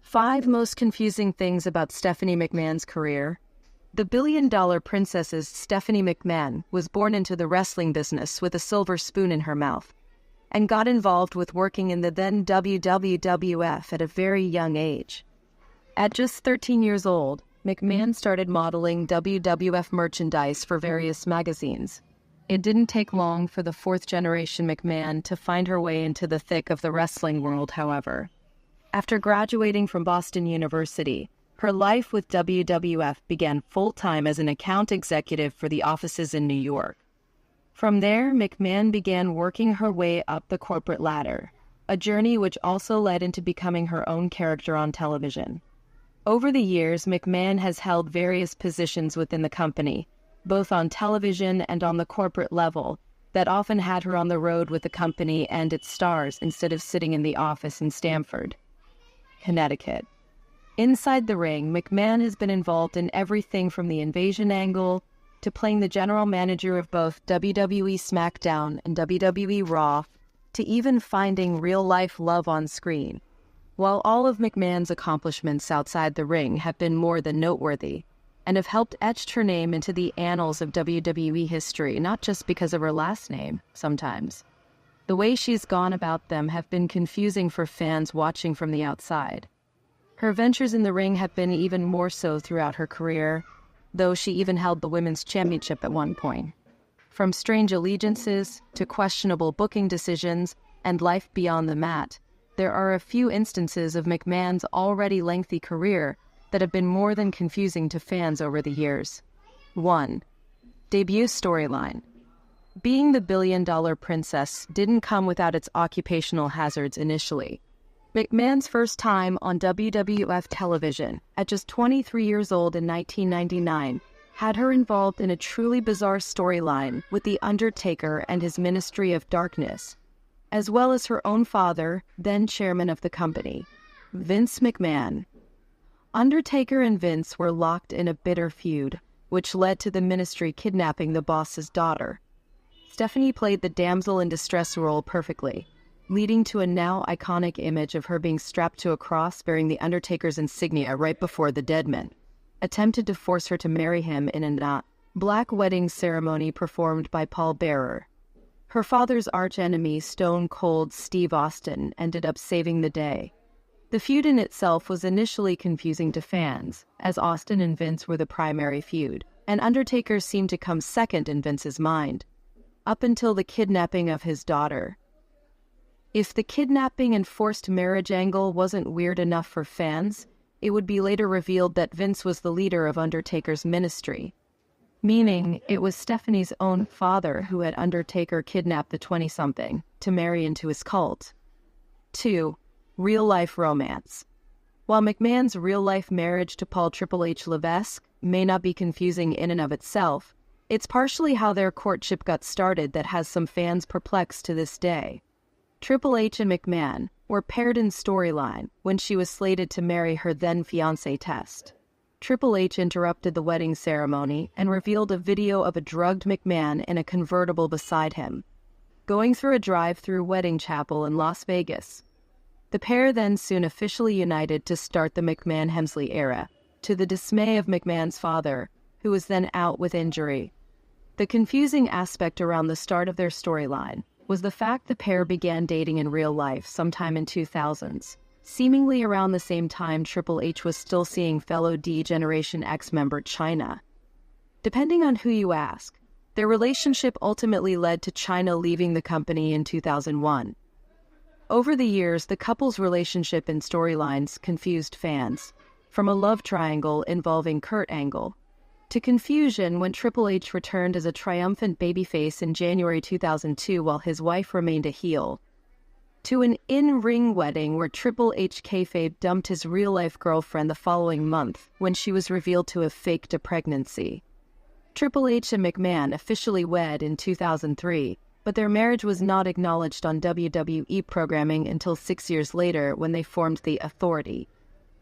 5 most confusing things about Stephanie McMahon's career. The billion-dollar princess Stephanie McMahon was born into the wrestling business with a silver spoon in her mouth and got involved with working in the then WWF at a very young age. At just 13 years old, McMahon started modeling WWF merchandise for various magazines. It didn't take long for the fourth-generation McMahon to find her way into the thick of the wrestling world, however. After graduating from Boston University, her life with WWF began full-time as an account executive for the offices in New York. From there, McMahon began working her way up the corporate ladder, a journey which also led into becoming her own character on television. Over the years, McMahon has held various positions within the company, both on television and on the corporate level, that often had her on the road with the company and its stars instead of sitting in the office in Stamford, Connecticut. Inside the ring, McMahon has been involved in everything from the invasion angle to playing the general manager of both WWE Smackdown and WWE Raw, to even finding real-life love on screen. While all of McMahon's accomplishments outside the ring have been more than noteworthy, and have helped etch her name into the annals of WWE history, not just because of her last name, sometimes. The way she's gone about them have been confusing for fans watching from the outside. Her ventures in the ring have been even more so throughout her career, though she even held the Women's Championship at one point. From strange allegiances to questionable booking decisions and life beyond the mat, there are a few instances of McMahon's already lengthy career that have been more than confusing to fans over the years. 1. Debut storyline. Being the billion-dollar princess didn't come without its occupational hazards initially. McMahon's first time on WWF television, at just 23 years old in 1999, had her involved in a truly bizarre storyline with The Undertaker and his Ministry of Darkness, as well as her own father, then chairman of the company, Vince McMahon. Undertaker and Vince were locked in a bitter feud, which led to the Ministry kidnapping the boss's daughter. Stephanie played the damsel in distress role perfectly, leading to a now iconic image of her being strapped to a cross bearing the Undertaker's insignia right before the deadman attempted to force her to marry him in a black wedding ceremony performed by Paul Bearer. Her father's archenemy, Stone Cold Steve Austin, ended up saving the day. The feud in itself was initially confusing to fans, as Austin and Vince were the primary feud, and Undertaker seemed to come second in Vince's mind, up until the kidnapping of his daughter. If the kidnapping and forced marriage angle wasn't weird enough for fans, it would be later revealed that Vince was the leader of Undertaker's ministry, meaning it was Stephanie's own father who had Undertaker kidnap the 20-something to marry into his cult. 2. Real-life romance. While McMahon's real-life marriage to Paul Triple H Levesque may not be confusing in and of itself, it's partially how their courtship got started that has some fans perplexed to this day. Triple H and McMahon were paired in storyline when she was slated to marry her then-fiancé Test. Triple H interrupted the wedding ceremony and revealed a video of a drugged McMahon in a convertible beside him, going through a drive-through wedding chapel in Las Vegas. The pair then soon officially united to start the McMahon-Hemsley era, to the dismay of McMahon's father, who was then out with injury. The confusing aspect around the start of their storyline was the fact the pair began dating in real life sometime in 2000s, seemingly around the same time Triple H was still seeing fellow D-Generation X member Chyna. Depending on who you ask, their relationship ultimately led to Chyna leaving the company in 2001. Over the years, the couple's relationship and storylines confused fans, from a love triangle involving Kurt Angle, to confusion when Triple H returned as a triumphant babyface in January 2002 while his wife remained a heel, to an in-ring wedding where Triple H kayfabe dumped his real-life girlfriend the following month when she was revealed to have faked a pregnancy. Triple H and McMahon officially wed in 2003, but their marriage was not acknowledged on WWE programming until 6 years later when they formed The Authority.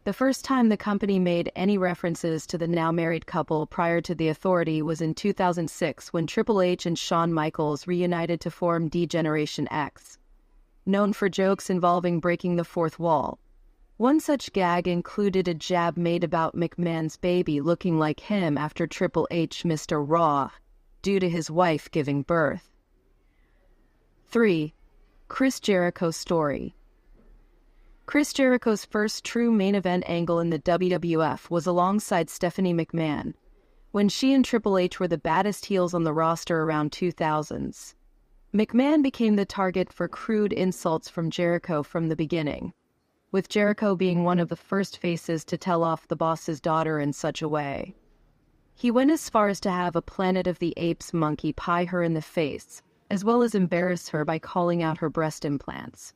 The first time the company made any references to the now-married couple prior to The Authority was in 2006 when Triple H and Shawn Michaels reunited to form D-Generation X, known for jokes involving breaking the fourth wall. One such gag included a jab made about McMahon's baby looking like him after Triple H missed a Raw due to his wife giving birth. 3. Chris Jericho story. Chris Jericho's first true main event angle in the WWF was alongside Stephanie McMahon, when she and Triple H were the baddest heels on the roster around 2000s. McMahon became the target for crude insults from Jericho from the beginning, with Jericho being one of the first faces to tell off the boss's daughter in such a way. He went as far as to have a Planet of the Apes monkey pie her in the face, as well as embarrass her by calling out her breast implants.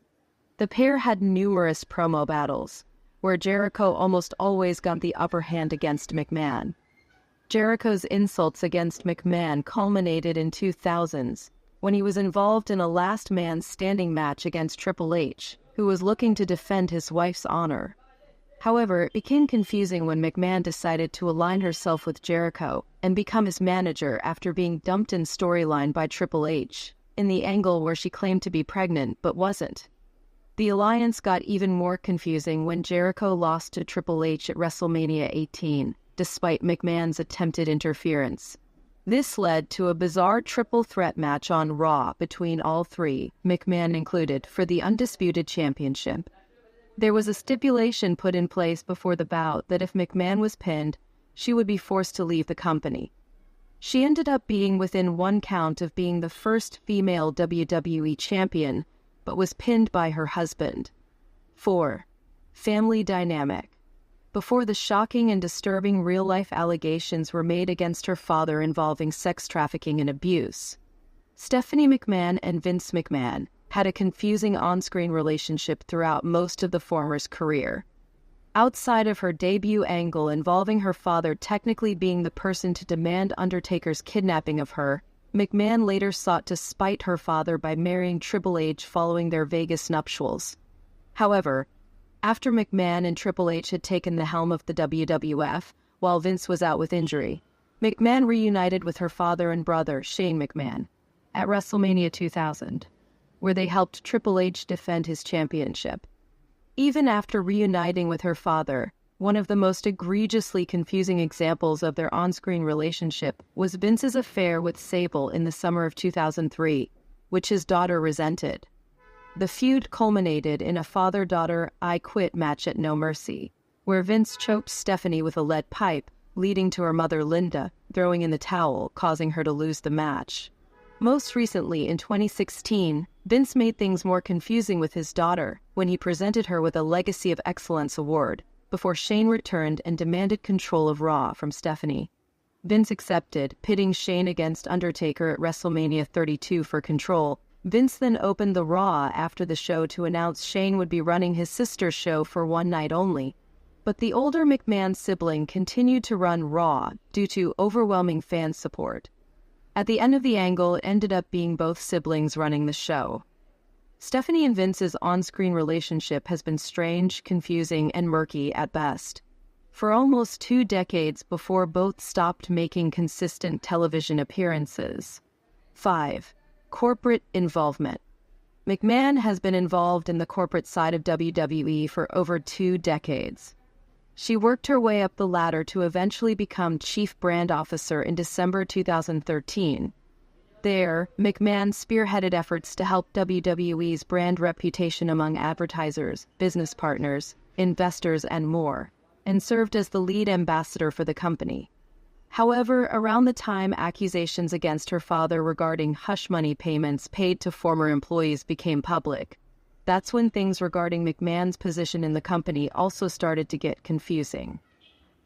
The pair had numerous promo battles, where Jericho almost always got the upper hand against McMahon. Jericho's insults against McMahon culminated in 2000s, when he was involved in a last man standing match against Triple H, who was looking to defend his wife's honor. However, it became confusing when McMahon decided to align herself with Jericho and become his manager after being dumped in storyline by Triple H, in the angle where she claimed to be pregnant but wasn't. The alliance got even more confusing when Jericho lost to Triple H at WrestleMania 18, despite McMahon's attempted interference. This led to a bizarre triple threat match on Raw between all three, McMahon included, for the Undisputed Championship. There was a stipulation put in place before the bout that if McMahon was pinned, she would be forced to leave the company. She ended up being within one count of being the first female WWE champion, but was pinned by her husband. 4. Family dynamic. Before the shocking and disturbing real-life allegations were made against her father involving sex trafficking and abuse, Stephanie McMahon and Vince McMahon had a confusing on-screen relationship throughout most of the former's career. Outside of her debut angle involving her father technically being the person to demand Undertaker's kidnapping of her, McMahon later sought to spite her father by marrying Triple H following their Vegas nuptials. However, after McMahon and Triple H had taken the helm of the WWF, while Vince was out with injury, McMahon reunited with her father and brother, Shane McMahon, at WrestleMania 2000, where they helped Triple H defend his championship. Even after reuniting with her father, one of the most egregiously confusing examples of their on-screen relationship was Vince's affair with Sable in the summer of 2003, which his daughter resented. The feud culminated in a father-daughter I Quit match at No Mercy, where Vince choked Stephanie with a lead pipe, leading to her mother Linda throwing in the towel, causing her to lose the match. Most recently, in 2016, Vince made things more confusing with his daughter when he presented her with a Legacy of Excellence award, before Shane returned and demanded control of Raw from Stephanie. Vince accepted, pitting Shane against Undertaker at WrestleMania 32 for control. Vince then opened the Raw after the show to announce Shane would be running his sister's show for one night only. But the older McMahon sibling continued to run Raw due to overwhelming fan support. At the end of the angle, it ended up being both siblings running the show. Stephanie and Vince's on-screen relationship has been strange, confusing, and murky at best. For almost 2 decades before both stopped making consistent television appearances. 5. Corporate involvement. McMahon has been involved in the corporate side of WWE for over 2 decades. She worked her way up the ladder to eventually become Chief Brand Officer in December 2013. There, McMahon spearheaded efforts to help WWE's brand reputation among advertisers, business partners, investors, and more, and served as the lead ambassador for the company. However, around the time accusations against her father regarding hush money payments paid to former employees became public, that's when things regarding McMahon's position in the company also started to get confusing.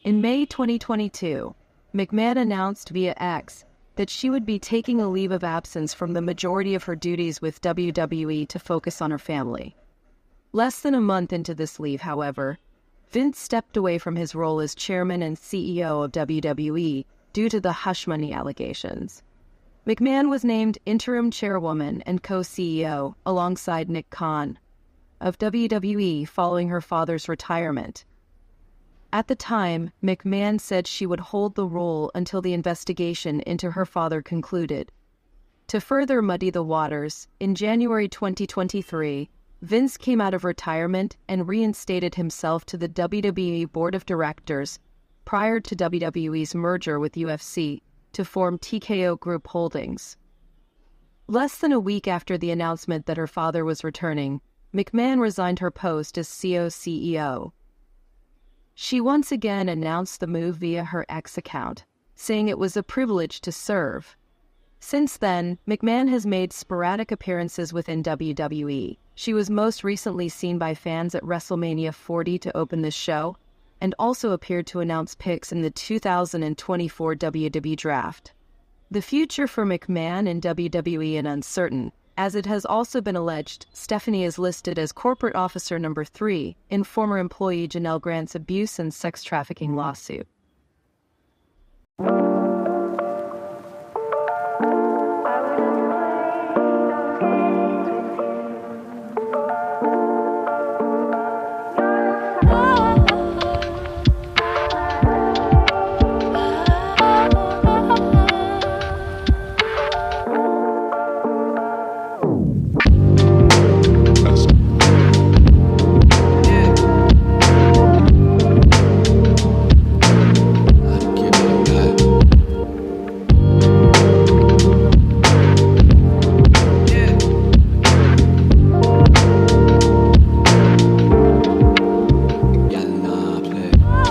In May 2022, McMahon announced via X that she would be taking a leave of absence from the majority of her duties with WWE to focus on her family. Less than a month into this leave, however, Vince stepped away from his role as chairman and CEO of WWE due to the hush money allegations. McMahon was named interim chairwoman and co-CEO alongside Nick Khan of WWE following her father's retirement. At the time, McMahon said she would hold the role until the investigation into her father concluded. To further muddy the waters, in January 2023, Vince came out of retirement and reinstated himself to the WWE Board of Directors prior to WWE's merger with UFC to form TKO Group Holdings. Less than a week after the announcement that her father was returning, McMahon resigned her post as CEO. She once again announced the move via her X account, saying it was a privilege to serve. Since then, McMahon has made sporadic appearances within WWE. She was most recently seen by fans at WrestleMania 40 to open the show, and also appeared to announce picks in the 2024 WWE Draft. The future for McMahon and WWE is uncertain, as it has also been alleged Stephanie is listed as corporate officer number 3 in former employee Janelle Grant's abuse and sex trafficking lawsuit.